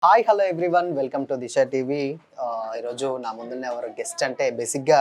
Hi hello everyone welcome to Disha TV. ఈరోజు నా ముందున్న ఎవరు గెస్ట్ అంటే బేసిక్గా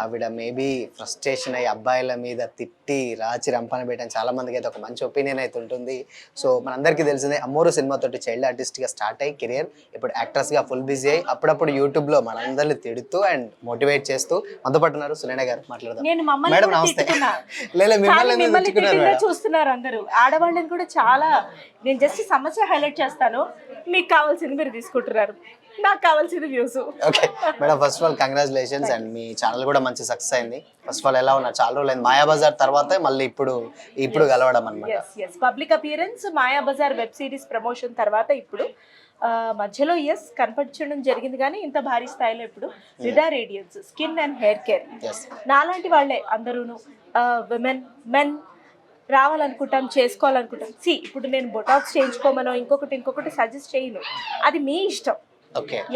ఆవిడ మేబీ ఫ్రస్ట్రేషన్ అయ్యి అబ్బాయిల మీద తిట్టి రాచి రంపన పెట్టని చాలా మందికి అయితే ఒక మంచి ఒపీనియన్ అయితే ఉంటుంది. సో మనందరికీ తెలిసిందే అమ్మోరు సినిమాతోటి చైల్డ్ ఆర్టిస్ట్గా స్టార్ట్ అయ్యి కెరియర్ ఇప్పుడు యాక్ట్రెస్గా ఫుల్ బిజీ అయ్యి అప్పుడప్పుడు యూట్యూబ్లో మనందరిని తిడుతూ అండ్ మోటివేట్ చేస్తూ మనతో పాటు ఉన్నారు సునైన గారు. మాట్లాడదాం. మేడం నమస్తే. లేదు మిమ్మల్ని చూస్తున్నారు అందరూ ఆడవాళ్ళని కూడా చాలా. నేను జస్ట్ సమస్య హైలైట్ చేస్తాను, మీకు కావాల్సింది మీరు తీసుకుంటున్నారు, నాకు కావాల్సింది views. Okay madam, first of all congratulations and me channel కూడా మంచి సక్సెస్ అయింది. ఫస్ట్ ఆఫ్ ఆల్ ఎలా ఉన్నారు? చాలా రోజులు అయింది మాయాబజార్ తర్వాత మళ్ళీ ఇప్పుడు కలవడం అన్నమాట. Public appearance Mayabazar web series promotion తర్వాత ఇప్పుడు మధ్యలో కనపడడం జరిగింది, కానీ ఇంత భారీ స్థాయిలో ఇప్పుడు Vida radiance skin and hair care నాలాంటి వాళ్ళే అందరూను విమెన్ మెన్ రావాలనుకుంటాం, చేసుకోవాలనుకుంటాం. ఇప్పుడు నేను బొటాక్స్ చేయించుకోమనో ఇంకొకటి సజెస్ట్ చేయను, అది మీ ఇష్టం,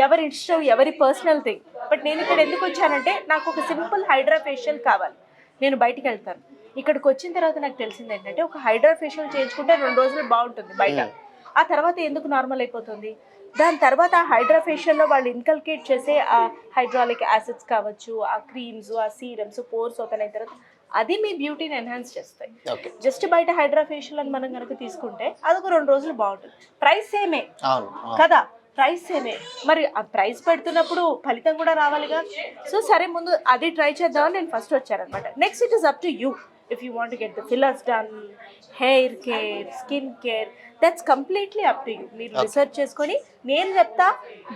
ఎవరి ఇష్టం, ఎవరి పర్సనల్ థింగ్. బట్ నేను ఇక్కడ ఎందుకు వచ్చానంటే నాకు ఒక సింపుల్ హైడ్రా ఫేషియల్ కావాలి. నేను బయటికి వెళ్తాను, ఇక్కడికి వచ్చిన తర్వాత నాకు తెలిసింది ఏంటంటే ఒక హైడ్రా ఫేషియల్ చేయించుకుంటే 2 రోజులు బాగుంటుంది బయట, ఆ తర్వాత ఎందుకు నార్మల్ అయిపోతుంది. దాని తర్వాత ఆ హైడ్రా ఫేషియల్లో వాళ్ళు ఇన్కల్కేట్ చేసే ఆ హైడ్రాలిక్ యాసిడ్స్ కావచ్చు, ఆ క్రీమ్స్, ఆ సీరమ్స్, పోర్స్ ఓపెన్ అయిన తర్వాత అది మీ బ్యూటీని ఎన్హాన్స్ చేస్తాయి. జస్ట్ బయట హైడ్రా ఫేషియల్ అని మనం కనుక తీసుకుంటే అదొక 2 రోజులు బాగుంటుంది. ప్రైస్ సేమే కదా, ప్రైస్ సేమే. మరి ఆ ప్రైస్ పెడుతున్నప్పుడు ఫలితం కూడా రావాలిగా. సో సరే ముందు అది ట్రై చేద్దామని నేను ఫస్ట్ వచ్చానమాట. Next it is up to you. If you want get the fillers done, hair care, skin care, that's completely up to you. మీరు రిసర్చ్ చేసుకొని నేను చెప్తా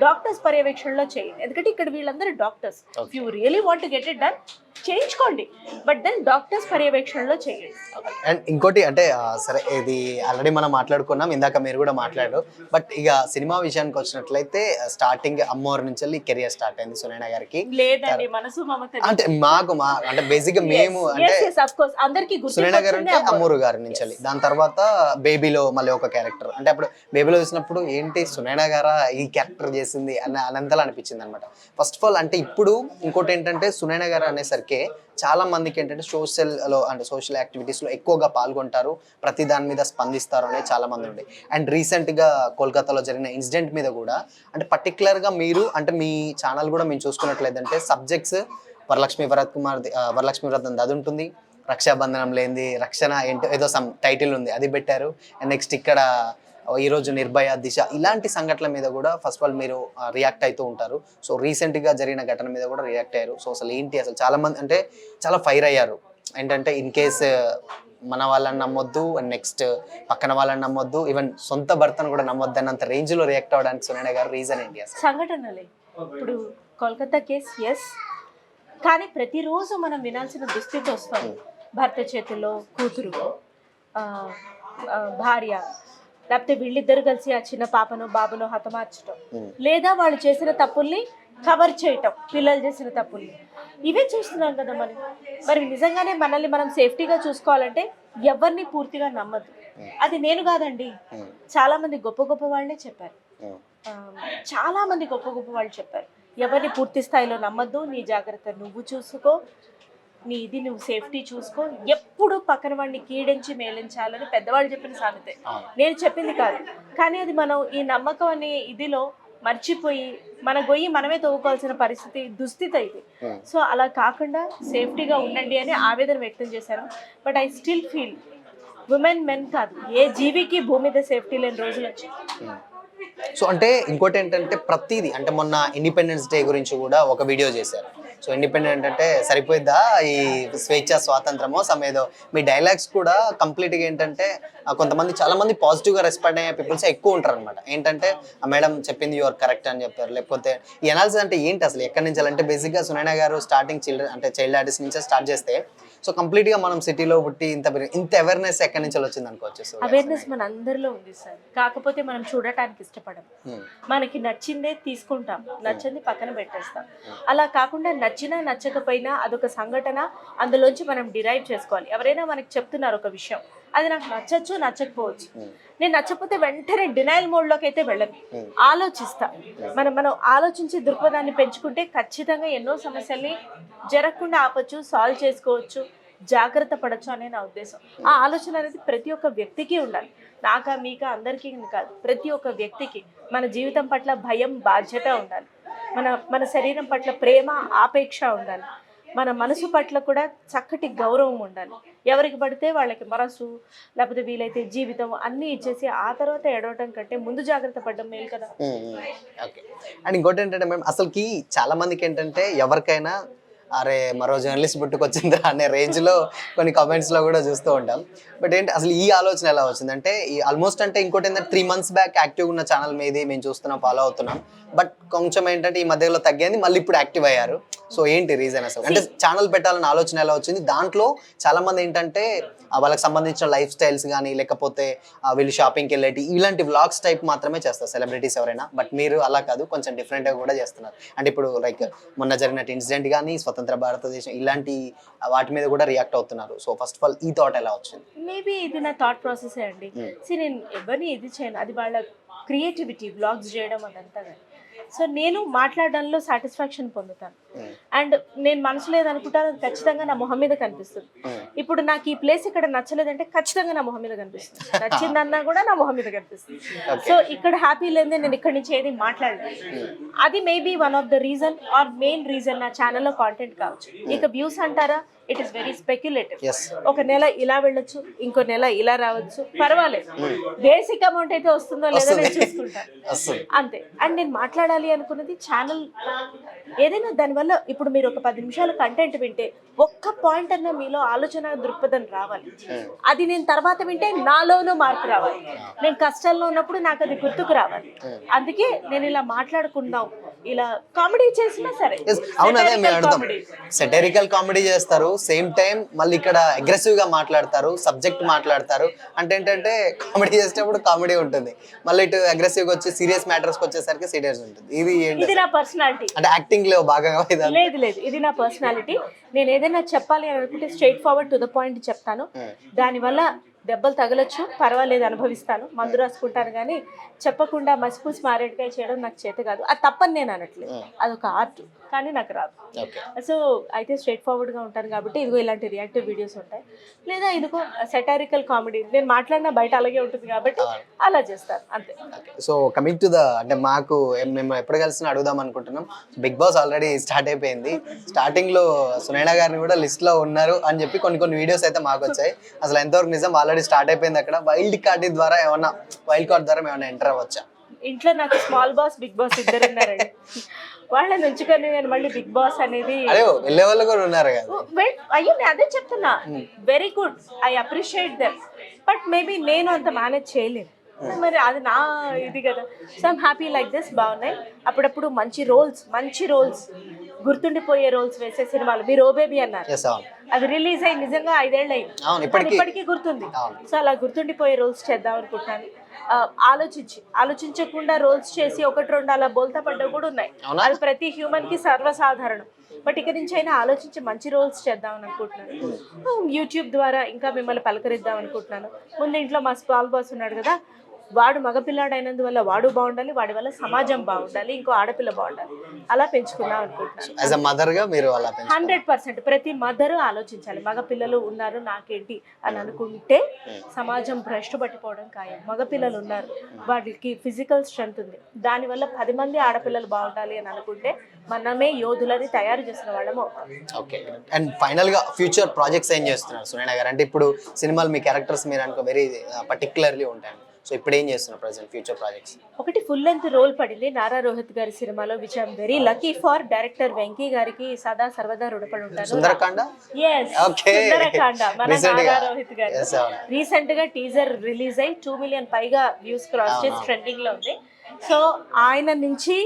డాక్టర్స్ పర్యవేక్షణలో చేయండి, ఎందుకంటే ఇక్కడ వీళ్ళందరూ doctors. If you really want get it done చేయించుకోండి, బట్ దెన్ డాక్టర్స్ పర్యవేక్షణలో చేయండి. అండ్ ఇంకోటి అంటే సరే, ఇది ఆల్రెడీ మనం మాట్లాడుకున్నాం, ఇందాక మీరు కూడా మాట్లాడారు. బట్ ఇక సినిమా విషయానికి వచ్చినట్లయితే స్టార్టింగ్ అమ్మోరు నుంచి వెళ్ళి కెరియర్ స్టార్ట్ అయింది సునైన గారికి. లేదండి, మనసు మమత అంటే అంటే బేసిక్ గా మేము అంటే సునైన గారు అంటే అమ్మోరు గారి నుంచి వెళ్ళి, దాని తర్వాత బేబీలో మళ్ళీ ఒక క్యారెక్టర్, అంటే అప్పుడు బేబీలో చూసినప్పుడు ఏంటి సునైన గారా ఈ క్యారెక్టర్ చేసింది అనంతలా అనిపించింది అనమాట. ఫస్ట్ ఆఫ్ ఆల్ అంటే ఇప్పుడు ఇంకోటి ఏంటంటే సునైన గారు అనేసరికి చాలా మందికి ఏంటంటే సోషల్ యాక్టివిటీస్ లో ఎక్కువగా పాల్గొంటారు, ప్రతి దాని మీద స్పందిస్తారు అనేది చాలా మంది ఉండే. అండ్ రీసెంట్ గా కోల్కతాలో జరిగిన ఇన్సిడెంట్ మీద కూడా అంటే పర్టికులర్ గా మీరు అంటే మీ ఛానల్ కూడా మేము చూసుకున్నట్లయితే సబ్జెక్ట్స్ వరలక్ష్మి వ్రతం అది ఉంటుంది, రక్షాబంధనం లేనిది రక్షణ ఏంటో ఏదో సమ్ టైటిల్ ఉంది అది పెట్టారు. అండ్ నెక్స్ట్ ఇక్కడ ఈరోజు నిర్భయ, దిశ ఇలాంటి సంఘటనల మీద కూడా ఫస్ట్ ఆఫ్ ఆల్ మీరు రియాక్ట్ అవుతూ ఉంటారు. సో రీసెంట్గా జరిగిన ఘటన మీద కూడా రియాక్ట్ అయ్యారు. సో అసలు ఏంటి, అసలు చాలా మంది అంటే చాలా ఫైర్ అయ్యారు. ఏంటంటే ఇన్ కేస్ మన వాళ్ళని నమ్మొద్దు, అండ్ నెక్స్ట్ పక్కన వాళ్ళని నమ్మొద్దు, ఈవెన్ సొంత భర్తను కూడా నమ్మొద్దు అన్నంత రేంజ్లో రియాక్ట్ అవ్వడానికి సునైన గారు రీజన్ ఏంటి? అసలు సంఘటనలే. ఇప్పుడు కోల్కతా కేసు కానీ ప్రతిరోజు మనం వినాల్సిన దుస్థితి వస్తుంది. భర్త చేతుల్లో కూతురు, భార్య, లేకపోతే వీళ్ళిద్దరు కలిసి ఆ చిన్న పాపను బాబును హతమార్చడం, లేదా వాళ్ళు చేసిన తప్పుల్ని కవర్ చేయటం, పిల్లలు చేసిన తప్పుల్ని, ఇవే చూస్తున్నాం కదా మనం. మరి నిజంగానే మనల్ని మనం సేఫ్టీగా చూసుకోవాలంటే ఎవరిని పూర్తిగా నమ్మద్దు. అది నేను కాదండి, చాలా మంది గొప్ప వాళ్ళే చెప్పారు, చాలా మంది గొప్ప వాళ్ళు చెప్పారు. ఎవరిని పూర్తి స్థాయిలో నమ్మద్దు, నీ జాగ్రత్త నువ్వు చూసుకో, నీ ఇది నువ్వు సేఫ్టీ చూసుకో, ఎప్పుడు పక్కన వాడిని కీడించి మేలించాలని పెద్దవాళ్ళు చెప్పిన సామెతే, నేను చెప్పింది కాదు. కానీ అది మనం ఈ నమ్మకం అనే ఇదిలో మర్చిపోయి మన గొయ్యి మనమే తవ్వుకోవాల్సిన దుస్థితి అయితే. సో అలా కాకుండా సేఫ్టీగా ఉండండి అని ఆవేదన వ్యక్తం చేశాను. But I still feel women men కాదు, ఏ జీవికి భూమి మీద సేఫ్టీ లేని రోజులు వచ్చాయి. సో అంటే ఇంకోటి ఏంటంటే ప్రతిదీ అంటే మొన్న ఇండిపెండెన్స్ డే గురించి కూడా ఒక వీడియో చేశారు. సో ఇండిపెండెంట్ అంటే సరిపోయిద్దా, ఈ స్వేచ్ఛ స్వాతంత్రమో సమేదో, మీ డైలాగ్స్ కూడా కంప్లీట్గా ఏంటంటే కొంతమంది చాలా మంది పాజిటివ్గా రెస్పాండ్ అయ్యే పీపుల్స్ ఎక్కువ ఉంటారు అనమాట. ఏంటంటే మేడం చెప్పింది యువర్ కరెక్ట్ అని చెప్పారు. లేకపోతే ఈ అనాలిసిస్ అంటే ఏంటి అసలు ఎక్కడి నుంచి అంటే బేసిక్గా సునైన గారు స్టార్టింగ్ చైల్డ్ ఆర్టిస్ట్ నుంచే స్టార్ట్ చేస్తే సో కంప్లీట్గా మనం సిటీలో పుట్టి ఇంత అవేర్నెస్ ఎక్కడి నుంచి వచ్చింది అనుకోవచ్చు? అవేర్నెస్ మన అందరిలో ఉంది సార్, కాకపోతే మనం చూడటానికి ఇష్టపడం. మనకి నచ్చిందే తీసుకుంటాం, నచ్చింది పక్కన పెట్టేస్తాం. అలా కాకుండా నచ్చినా నచ్చకపోయినా అదొక సంఘటన, అందులోంచి మనం డిరైవ్ చేసుకోవాలి. ఎవరైనా మనకి చెప్తున్నారు ఒక విషయం, అది నాకు నచ్చచ్చు నచ్చకపోవచ్చు, నేను నచ్చకపోతే వెంటనే డినైల్ మోడ్లోకి అయితే వెళ్ళను, ఆలోచిస్తా. మనం ఆలోచించే దృక్పథాన్ని పెంచుకుంటే ఖచ్చితంగా ఎన్నో సమస్యల్ని జరగకుండా ఆపచ్చు, సాల్వ్ చేసుకోవచ్చు. జాగ్రత్త పడచ్చు అనే నా ఉద్దేశం. ఆ ఆలోచన అనేది ప్రతి ఒక్క వ్యక్తికి ఉండాలి. నాకా మీకా అందరికీ కాదు, ప్రతి ఒక్క వ్యక్తికి మన జీవితం పట్ల భయం, బాధ్యత ఉండాలి. మన శరీరం పట్ల ప్రేమ, ఆపేక్ష ఉండాలి. మన మనసు పట్ల కూడా చక్కటి గౌరవం ఉండాలి. ఎవరికి పడితే వాళ్ళకి మనసు, లేకపోతే వీలైతే జీవితం అన్నీ ఇచ్చేసి ఆ తర్వాత ఎడవటం కంటే ముందు జాగ్రత్త పడడం మేలు కదా. ఓకే. అండ్ ఇంకోటి ఏంటంటే మేడం, అసలుకి చాలా మందికి ఏంటంటే ఎవరికైనా అరే మరో జర్నలిస్ట్ పుట్టుకొచ్చిందా అనే రేంజ్లో కొన్ని కామెంట్స్లో కూడా చూస్తూ ఉంటాం. బట్ ఏంటి అసలు ఈ ఆలోచన ఎలా వచ్చిందంటే, ఈ ఆల్మోస్ట్ అంటే ఇంకోటి ఏంటంటే 3 months బ్యాక్ యాక్టివ్గా ఉన్న ఛానల్ మీది మేము చూస్తున్నాం, ఫాలో అవుతున్నాం. బట్ కొంచెం ఏంటంటే ఈ మధ్యలో తగ్గింది, మళ్ళీ ఇప్పుడు యాక్టివ్ అయ్యారు. సో ఏంటి రీజన్ అసలు? అంటే ఛానల్ పెట్టాలన్న ఆలోచన ఎలా వచ్చింది? దాంట్లో చాలా మంది ఏంటంటే వాళ్ళకి సంబంధించిన లైఫ్ స్టైల్స్ కానీ, లేకపోతే వీళ్ళు షాపింగ్కి వెళ్ళేటి ఇలాంటి వ్లాగ్స్ టైప్ మాత్రమే చేస్తారు సెలబ్రిటీస్ ఎవరైనా. బట్ మీరు అలా కాదు, కొంచెం డిఫరెంట్గా కూడా చేస్తున్నారు. అంటే ఇప్పుడు లైక్ మొన్న జరిగిన ఇన్సిడెంట్ కానీ, స్వతంత్ర భారతదేశం ఇలాంటి వాటి మీద కూడా రియాక్ట్ అవుతున్నారు. సో ఫస్ట్ ఆఫ్ ఆల్ ఈ థాట్ ఎలా వచ్చింది? మేబీ ఇది నా థాట్ ప్రాసెసే అండి. నేను ఎవరిని ఇది చేయను, అది వాళ్ళ క్రియేటివిటీ, వ్లాగ్స్ చేయడం అదంతా. సో నేను మాట్లాడడంలో సాటిస్ఫాక్షన్ పొందుతాను. అండ్ నేను మనసు లేదనుకుంటాను, ఖచ్చితంగా నా మొహం మీద కనిపిస్తుంది. ఇప్పుడు నాకు ఈ ప్లేస్ ఇక్కడ నచ్చలేదంటే ఖచ్చితంగా నా మొహం మీద కనిపిస్తుంది, నచ్చిందన్నా కూడా నా మొహం మీద కనిపిస్తుంది. సో ఇక్కడ హ్యాపీ లేదే నేను ఇక్కడి నుంచి ఏది మాట్లాడలేదు. అది maybe one of the reason or main reason నా ఛానల్లో కాంటెంట్ కావచ్చు. ఇక వ్యూస్ అంటారా, ఇట్ ఈస్ వెరీ స్పెక్యులేటివ్. ఒక నెల ఇలా వెళ్ళొచ్చు, ఇంకో నెల ఇలా రావచ్చు, పర్వాలేదు. బేసిక్ అమౌంట్ అయితే వస్తుందో లేదో నేను చూసుకుంటాను అంతే. అండ్ నేను మాట్లాడాలి అనుకున్నది ఛానల్ ఏదైనా దానివల్ల ఇప్పుడు మీరు ఒక 10 నిమిషాలు కంటెంట్ వింటే ఒక్క పాయింట్ అన్న మీలో ఆలోచన దృక్పథం రావాలి. అది నేను తర్వాత వింటే నాలోనూ మార్పు రావాలి. నేను కష్టాల్లో ఉన్నప్పుడు నాకు అది గుర్తుకు రావాలి. అందుకే నేను ఇలా మాట్లాడుకుందాం, ఇలా కామెడీ చేసినా సరే. సెటరికల్ కామెడీ చేస్తారు, సేమ్ టైం మళ్ళీ ఇక్కడ అగ్రెసివ్ గా మాట్లాడతారు, సబ్జెక్ట్ మాట్లాడతారు. అంటే ఏంటంటే కామెడీ చేసేటప్పుడు కామెడీ ఉంటుంది, మళ్ళీ ఇటు అగ్రెసివ్ గా వచ్చి సీరియస్ మ్యాటర్స్ వచ్చేసరికి సీరియస్ ఉంటుంది. ఇది నా పర్సనాలిటీ. అంటే యాక్టింగ్ లో భాగంగా లేదు, ఇది నా పర్సనాలిటీ. నేను ఏదైనా చెప్పాలి అని అనుకుంటే straight forward to the point చెప్తాను. దానివల్ల దెబ్బలు తగలొచ్చు, పర్వాలేదు, అనుభవిస్తాను, మందు రాసుకుంటాను. కానీ చెప్పకుండా మసిపూసి మారేడుకాయ చేయడం నాకు చేత కాదు. అది తప్పని నేను అనట్లేదు, అదొక ఆర్ట్, కానీ నాకు రాదు. సో అయితే స్ట్రైట్ ఫార్వర్డ్గా ఉంటాను కాబట్టి ఇదిగో ఇలాంటి రియాక్టివ్ వీడియోస్ ఉంటాయి, లేదా ఇదిగో సెటారికల్ కామెడీ నేను మాట్లాడినా బయట అలాగే ఉంటుంది కాబట్టి అలా చేస్తాను అంతే. సో కమింగ్ టు ద అంటే మాకు మేము ఎప్పుడు కలిసి అడుగుదాం అనుకుంటున్నాం. బిగ్ బాస్ ఆల్రెడీ స్టార్ట్ అయిపోయింది. స్టార్టింగ్ లో సునైనా గారిని కూడా లిస్ట్ లో ఉన్నారు అని చెప్పి కొన్ని వీడియోస్ అయితే మాకు వచ్చాయి. అసలు ఎంతవరకు నిజం? ఆల్రెడీ స్టార్ట్ అయిపోయింది. అక్కడ వైల్డ్ కార్డ్ ద్వారా ఏమన్నా ఎంటర్ అవ్వచ్చా? ఇంట్లో నాకు స్మాల్ బాస్, బిగ్ బాస్ ఇద్దరు ఉన్నారండి. వాళ్ళని ఉంచుకొని నేను మళ్ళీ బిగ్ బాస్ అనేది వెళ్ళే వాళ్ళు కూడా ఉన్నారు కదా. అయ్యో నేను అదే చెప్తున్నా, very good, I appreciate them. But maybe నేను అంత మేనేజ్ చేయలేను, మరి అది నా ఇది కదా. So I'm happy like this. బాగున్నాయి అప్పుడప్పుడు మంచి రోల్స్ గుర్తుండిపోయే రోల్స్ వేసే సినిమాలు. మీరు ఓ బేబీ అన్నారు, అది రిలీజ్ అయ్యి నిజంగా 5 ఏళ్ళు అయింది, ఇప్పటికీ గుర్తుంది. సో అలా గుర్తుండిపోయే రోల్స్ చేద్దాం అనుకుంటున్నాను. ఆలోచించకుండా రోల్స్ చేసి 1-2 అలా బోల్తా పడ్డవి కూడా ఉన్నాయి. అది ప్రతి హ్యూమన్ కి సర్వసాధారణం. బట్ ఇక నుంచి అయినా ఆలోచించి మంచి రోల్స్ చేద్దామని అనుకుంటున్నాను. యూట్యూబ్ ద్వారా ఇంకా మిమ్మల్ని పలకరిద్దాం అనుకుంటున్నాను. ముందు ఇంట్లో మా స్మాల్ బాస్ ఉన్నాడు కదా, వాడు మగపిల్లాడు అయినందువల్ల వాడు బాగుండాలి, వాడి వల్ల సమాజం బాగుండాలి, ఇంకో ఆడపిల్ల బాగుండాలి, అలా పెంచుకుందాం అనుకుంటున్నాను. 100% ప్రతి మదర్ ఆలోచించాలి. మగపిల్లలు ఉన్నారు నాకేంటి అని అనుకుంటే సమాజం భ్రష్టు పట్టిపోవడం ఖాయం. మగపిల్లలు ఉన్నారు, వాటికి ఫిజికల్ స్ట్రెంగ్త్ ఉంది, దానివల్ల 10 మంది ఆడపిల్లలు బాగుండాలి అని అనుకుంటే మనమే యోధులని తయారు చేసిన వాళ్ళము. ఓకే. అండ్ ఫైనల్ గా ఫ్యూచర్ ప్రాజెక్ట్స్ ఏం చేస్తున్నారు సునైనా గారు? అంటే ఇప్పుడు సినిమాలు మీ క్యారెక్టర్స్ మీరు అనుకో వెరీ పర్టికులర్లీ ఉంటాయి. సో ఇప్పుడు ఏం చేస్తున్నారు ప్రెజెంట్ ఫ్యూచర్ ప్రాజెక్ట్స్? ఒకటి ఫుల్ లెంత్ రోల్ పడింది నారా రోహిత్ గారి సినిమాలో, which I'm very lucky for. Director Venky గారికి సదా సర్వదా రుణపడి ఉంటాను. సుందరకాండ మన నారా రోహిత్ గారు రీసెంట్ గా టీజర్ రిలీజ్ అయ్యి 2 million పైగా వ్యూస్ క్రాస్ చేసి ట్రెండింగ్ లో ఉంది. సో ఆయన నుంచి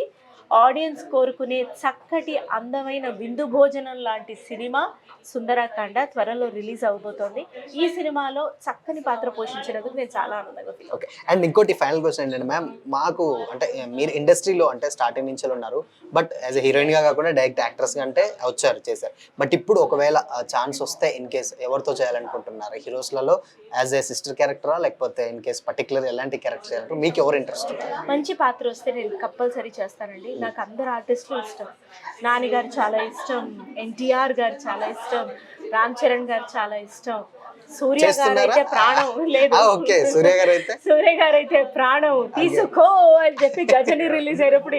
ఆడియన్స్ కోరుకునే చక్కటి అందమైన విందు భోజనం లాంటి సినిమా సుందరకాండ త్వరలో రిలీజ్ అవబోతోంది. ఈ సినిమాలో చక్కని పాత్ర పోషించినందుకు నేను చాలా ఆనందంగా ఫీల్. ఓకే. అండ్ ఇంకోటి ఫైనల్ క్వశ్చన్ ఏంటంటే మ్యామ్, మాకు అంటే మీరు ఇండస్ట్రీలో అంటే స్టార్టింగ్ నుంచి ఉన్నారు, బట్ యాజ్ ఎ హీరోయిన్ గా కాకుండా డైరెక్ట్ యాక్ట్రెస్ గా అంటే చేశారు. బట్ ఇప్పుడు ఒకవేళ ఛాన్స్ వస్తే ఇన్ కేస్ ఎవరితో చేయాలనుకుంటున్నారు? హీరోస్లలో యాజ్ ఏ సిస్టర్ క్యారెక్టరా, లేకపోతే ఇన్ కేస్ పర్టికులర్ ఎలాంటి క్యారెక్టర్ మీకు ఎవరు ఇంట్రెస్ట్? మంచి పాత్ర వస్తే నేను కంపల్సరీ చేస్తానండి. నాకు అందరు ఆర్టిస్టులు ఇష్టం. నాని గారు చాలా ఇష్టం, ఎన్టీఆర్ గారు చాలా ఇష్టం, రామ్ చరణ్ గారు చాలా ఇష్టం, సూర్య గారు చేస్తున్నారా? అయితే ప్రాణం లేదు. ఓకే, సూర్య గారు అయితే సూర్య గారు అయితే ప్రాణం తీసుకో అని చెప్పి గజని రిలీజ్ అయినప్పుడు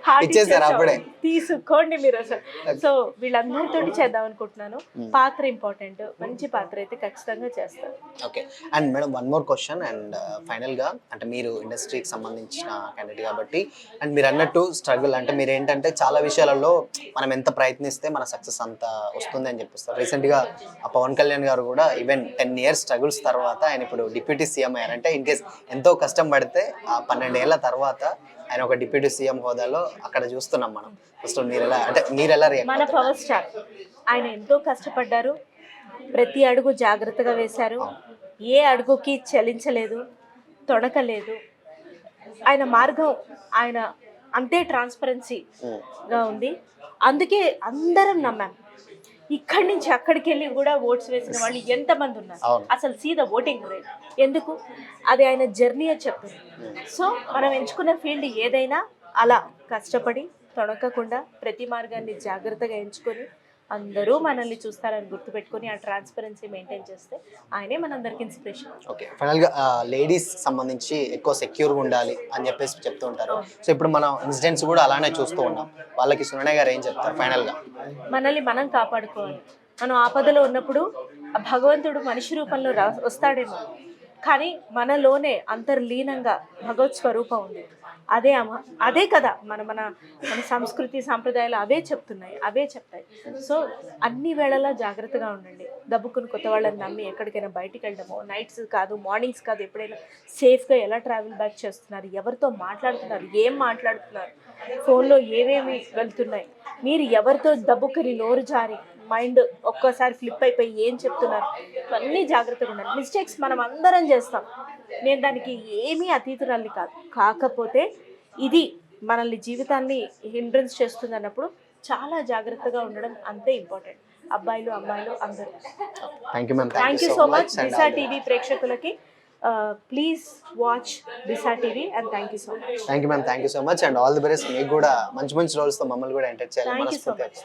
heart ఇచ్చేసారు ఇచ్చేసాం. అప్పుడే. తీసుకోండి మీరు అసలు. సో వీళ్ళందరితోటి చేద్దాం అనుకుంటున్నాను. పాత్ర ఇంపార్టెంట్, మంచి పాత్ర అయితే ఖచ్చితంగా చేస్తాను. Okay. And madam one more question, and ఫైనల్గా అంటే మీరు ఇండస్ట్రీకి సంబంధించిన క్యాండిడేట్ కాబట్టి, అండ్ మీరు అన్నట్టు స్ట్రగుల్ అంటే మీరు ఏంటంటే చాలా విషయాలలో మనం ఎంత ప్రయత్నిస్తే మన సక్సెస్ అంత వస్తుంది అని చెప్పిస్తారు. రీసెంట్గా ఆ పవన్ కళ్యాణ్ గారు కూడా ఈవెన్ 10 years స్ట్రగుల్స్ తర్వాత ఆయన ఇప్పుడు డిప్యూటీ సీఎం అయ్యారంటే ఇన్ కేస్ ఎంతో కష్టం పడితే ఆ 12 ఏళ్ల తర్వాత ఆయన ఒక డిప్యూటీ సీఎం హోదాలో అక్కడ చూస్తున్నాం మనం. ఫస్ట్ మీరు ఎలా మన పవర్ స్టార్ ఆయన ఎంతో కష్టపడ్డారు, ప్రతి అడుగు జాగ్రత్తగా వేశారు, ఏ అడుగుకి చలించలేదు, తొడకలేదు. ఆయన మార్గం ఆయన అంతే ట్రాన్స్పరెన్సీగా ఉంది. అందుకే అందరం నమ్మాం. ఇక్కడి నుంచి అక్కడికి వెళ్ళి కూడా ఓట్స్ వేసిన వాళ్ళు ఎంతమంది ఉన్నారు. అసలు సీ ద ఓటింగ్ రేట్ ఎందుకు, అది ఆయన జర్నీ అని చెప్తుంది. సో మనం ఎంచుకున్న ఫీల్డ్ ఏదైనా అలా కష్టపడి తొణకకుండా ప్రతి మార్గాన్ని జాగ్రత్తగా ఎంచుకొని అందరూ మనల్ని చూస్తారని గుర్తుపెట్టుకొని ఆ ట్రాన్స్పరెన్సీ మెయింటైన్ చేస్తే ఆయనే మనందరికి ఇన్స్పిరేషన్. ఓకే, ఫైనల్గా లేడీస్ సంబంధించి ఎక్కువ సెక్యూర్గా ఉండాలి అని చెప్పేసి చెప్తూ ఉంటారు. సో ఇప్పుడు మనం ఇన్సిడెంట్స్ కూడా అలానే చూస్తూ ఉన్నాం. వాళ్ళకి సునయన గారు ఏం చెప్తారు ఫైనల్గా? మనల్ని మనం కాపాడుకోవాలి. మనం ఆపదలో ఉన్నప్పుడు ఆ భగవంతుడు మనిషి రూపంలో వస్తాడేమో, కానీ మనలోనే అంతర్లీనంగా భగవత్ స్వరూపం ఉంది. అదే కదా మన మన మన సంస్కృతి సాంప్రదాయాలు అవే చెప్తాయి. సో అన్ని వేళలా జాగ్రత్తగా ఉండండి. దబ్బుకుని కొత్త వాళ్ళని నమ్మి ఎక్కడికైనా బయటికి వెళ్ళడమో, నైట్స్ కాదు మార్నింగ్స్ కాదు, ఎప్పుడైనా సేఫ్గా ఎలా ట్రావెల్ బ్యాక్ చేస్తున్నారు, ఎవరితో మాట్లాడుతున్నారు, ఏం మాట్లాడుతున్నారు, ఫోన్లో ఏమేమి వెళ్తున్నాయి, మీరు ఎవరితో దబ్బుకుని నోరు జారి మైండ్ ఒక్కోసారి ఫ్లిప్ అయిపోయి ఏం చెప్తున్నారు, ఇవన్నీ జాగ్రత్తగా ఉండాలి. మిస్టేక్స్ మనం అందరం చేస్తాం, నేను దానికి ఏమీ అతీతురాలి కాదు. కాకపోతే ఇది మనల్ని జీవితాన్ని హిండ్రెన్స్ చేస్తుంది అన్నప్పుడు చాలా జాగ్రత్తగా ఉండడం అంతే ఇంపార్టెంట్. అబ్బాయిలు అమ్మాయిలు అందరూ. Thank you so much Disha TV ప్రేక్షకులకి. Please watch Disha TV and thank you so much. Thank you so much and all the best. మీకు కూడా మంచి రోల్స్తో మమ్మల్ని కూడా ఎంటర్టైన్ చేయాలి. Thank you so much.